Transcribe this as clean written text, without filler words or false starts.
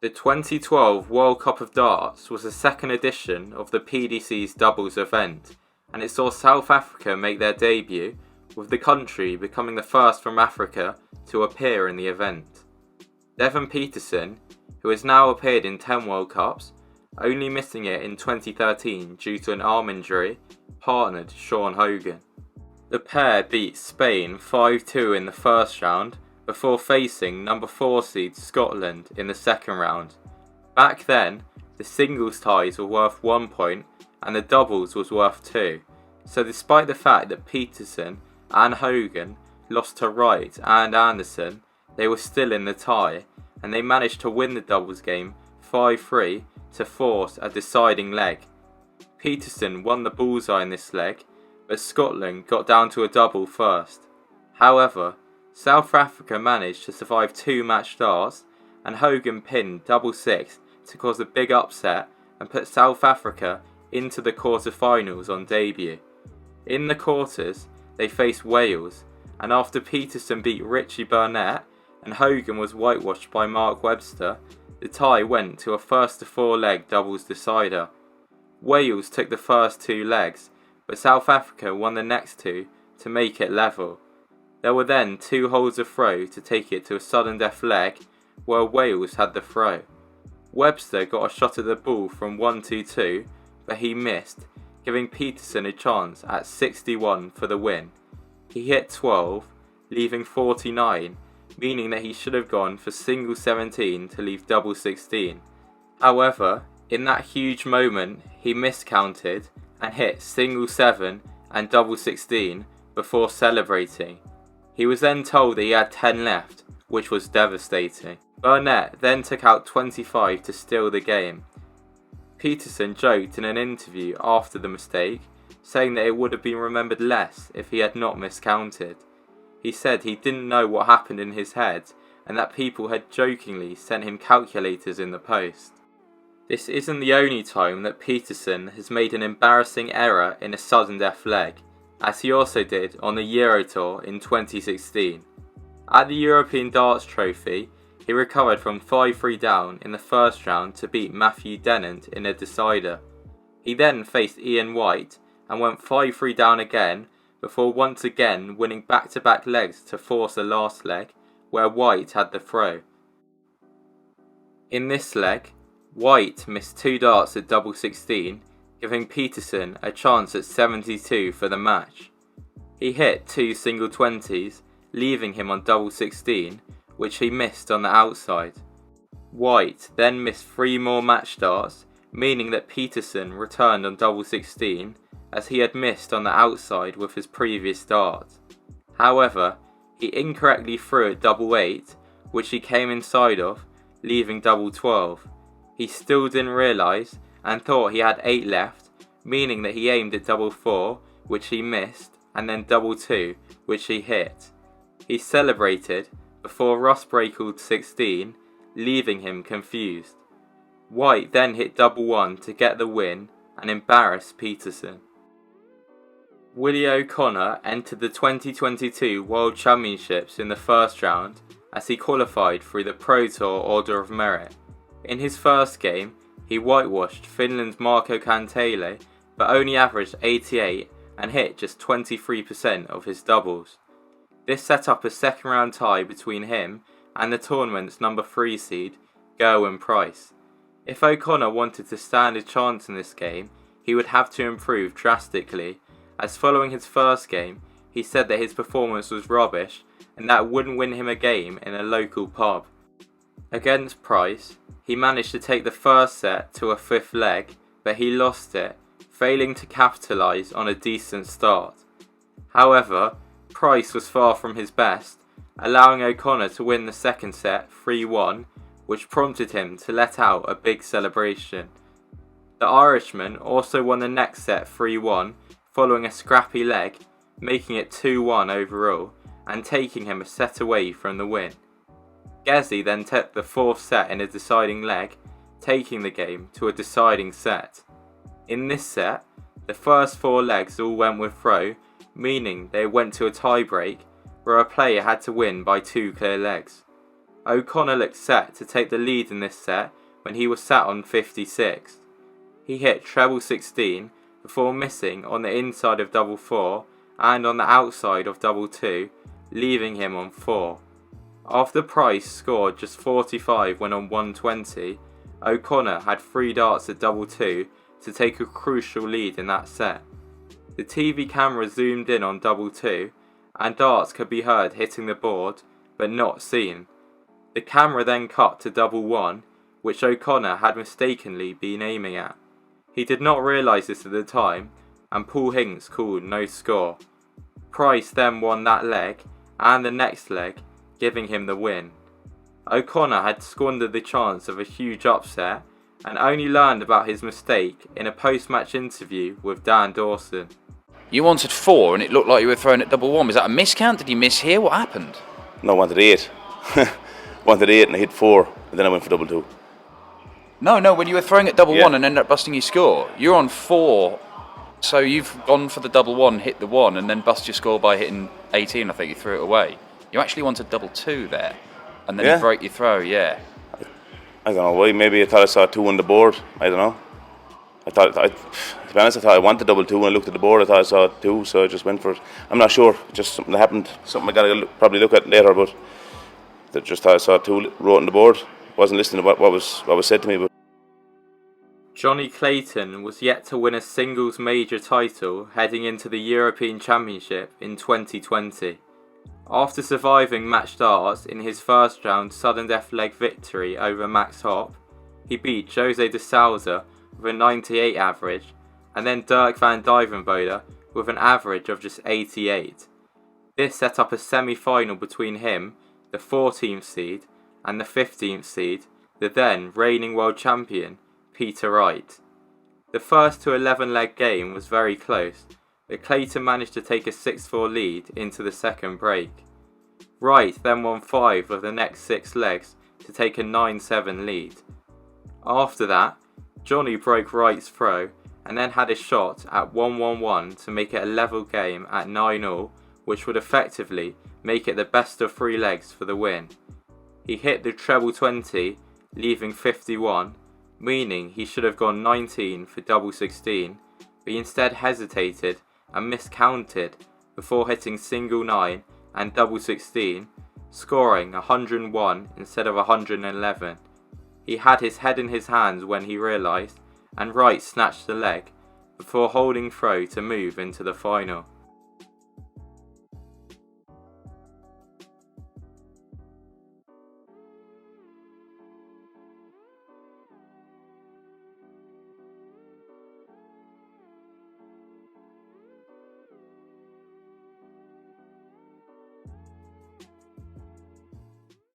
The 2012 World Cup of Darts was the second edition of the PDC's doubles event, and it saw South Africa make their debut, with the country becoming the first from Africa to appear in the event. Devin Peterson, who has now appeared in 10 World Cups, only missing it in 2013 due to an arm injury, partnered Sean Hogan. The pair beat Spain 5-2 in the first round, before facing number 4 seed Scotland in the second round. Back then, the singles ties were worth 1 point and the doubles was worth 2, so despite the fact that Peterson and Hogan lost to Wright and Anderson, they were still in the tie, and they managed to win the doubles game 5-3 to force a deciding leg. Peterson won the bullseye in this leg, but Scotland got down to a double first. However, South Africa managed to survive 2 match darts, and Hogan pinned double 6 to cause a big upset and put South Africa into the quarter-finals on debut. In the quarters, they faced Wales, and after Peterson beat Richie Burnett and Hogan was whitewashed by Mark Webster, the tie went to a first to 4 leg doubles decider. Wales took the first 2 legs, but South Africa won the next 2 to make it level. There were then 2 holes of throw to take it to a sudden death leg, where Wales had the throw. Webster got a shot at the ball from 1-2-2, but he missed, giving Peterson a chance at 61 for the win. He hit 12, leaving 49, meaning that he should have gone for single 17 to leave double 16. However, in that huge moment, he miscounted and hit single 7 and double 16 before celebrating. He was then told that he had 10 left, which was devastating. Burnett then took out 25 to steal the game. Peterson joked in an interview after the mistake, saying that it would have been remembered less if he had not miscounted. He said he didn't know what happened in his head and that people had jokingly sent him calculators in the post. This isn't the only time that Peterson has made an embarrassing error in a sudden death leg, as he also did on the Euro Tour in 2016. At the European Darts Trophy, he recovered from 5-3 down in the first round to beat Matthew Dennant in a decider. He then faced Ian White and went 5-3 down again before once again winning back-to-back legs to force the last leg, where White had the throw. In this leg, White missed 2 darts at double 16, giving Peterson a chance at 72 for the match. He hit 2 single 20s, leaving him on double 16, which he missed on the outside. White then missed 3 more match darts, meaning that Peterson returned on double 16, as he had missed on the outside with his previous dart. However, he incorrectly threw at double 8, which he came inside of, leaving double 12. He still didn't realise and thought he had 8 left, meaning that he aimed at double 4, which he missed, and then double 2, which he hit. He celebrated before Ross breakled 16, leaving him confused. White then hit double 1 to get the win and embarrass Peterson. Willie OConnor entered the 2022 World Championships in the first round as he qualified through the Pro Tour Order of Merit. In his first game, he whitewashed Finland's Marco Cantele, but only averaged 88 and hit just 23% of his doubles. This set up a second round tie between him and the tournament's number 3 seed, Gerwyn Price. If O'Connor wanted to stand a chance in this game, he would have to improve drastically, as following his first game, he said that his performance was rubbish and that wouldn't win him a game in a local pub. Against Price, he managed to take the first set to a 5th leg, but he lost it, failing to capitalise on a decent start. However, Price was far from his best, allowing O'Connor to win the second set 3-1, which prompted him to let out a big celebration. The Irishman also won the next set 3-1, following a scrappy leg, making it 2-1 overall, and taking him a set away from the win. Gezi then took the 4th set in a deciding leg, taking the game to a deciding set. In this set, the first 4 legs all went with throw, meaning they went to a tie break, where a player had to win by 2 clear legs. O'Connor looked set to take the lead in this set when he was sat on 56. He hit treble 16 before missing on the inside of double 4 and on the outside of double 2, leaving him on 4. After Price scored just 45 when on 120, O'Connor had 3 darts at double 2 to take a crucial lead in that set. The TV camera zoomed in on double 2 and darts could be heard hitting the board but not seen. The camera then cut to double 1, which O'Connor had mistakenly been aiming at. He did not realise this at the time, and Paul Hinks called no score. Price then won that leg and the next leg, giving him the win. O'Connor had squandered the chance of a huge upset and only learned about his mistake in a post-match interview with Dan Dawson. You wanted 4 and it looked like you were throwing at double 1. Was that a miscount? Did you miss here? What happened? No, I wanted 8. Wanted 8 and I hit 4 and then I went for double 2. No, when you were throwing at double 1 and ended up busting your score, you're on 4, so you've gone for the double 1, hit the 1 and then bust your score by hitting 18, I think you threw it away. You actually wanted double 2 there and then you break your throw, I don't know why, maybe I thought I saw 2 on the board, I don't know. To be honest, I thought I wanted double 2 when I looked at the board, I thought I saw 2, so I just went for it. I'm not sure, just something that happened, something I got to probably look at later, but I just thought I saw 2 wrote on the board. Wasn't listening to what was said to me. But Johnny Clayton was yet to win a singles major title heading into the European Championship in 2020. After surviving match darts in his first round sudden death leg victory over Max Hopp, he beat Jose de Souza with a 98 average and then Dirk van Dijvenbode with an average of just 88. This set up a semi-final between him, the 14th seed, and the 15th seed, the then reigning world champion, Peter Wright. The first to 11 leg game was very close, but Clayton managed to take a 6-4 lead into the second break. Wright then won 5 of the next 6 legs to take a 9-7 lead. After that, Johnny broke Wright's throw and then had a shot at 1-1-1 to make it a level game at 9-all, which would effectively make it the best of 3 legs for the win. He hit the treble 20, leaving 51, meaning he should have gone 19 for double 16, but he instead hesitated and miscounted before hitting single 9 and double 16, scoring 101 instead of 111. He had his head in his hands when he realised, and Wright snatched the leg before holding throw to move into the final.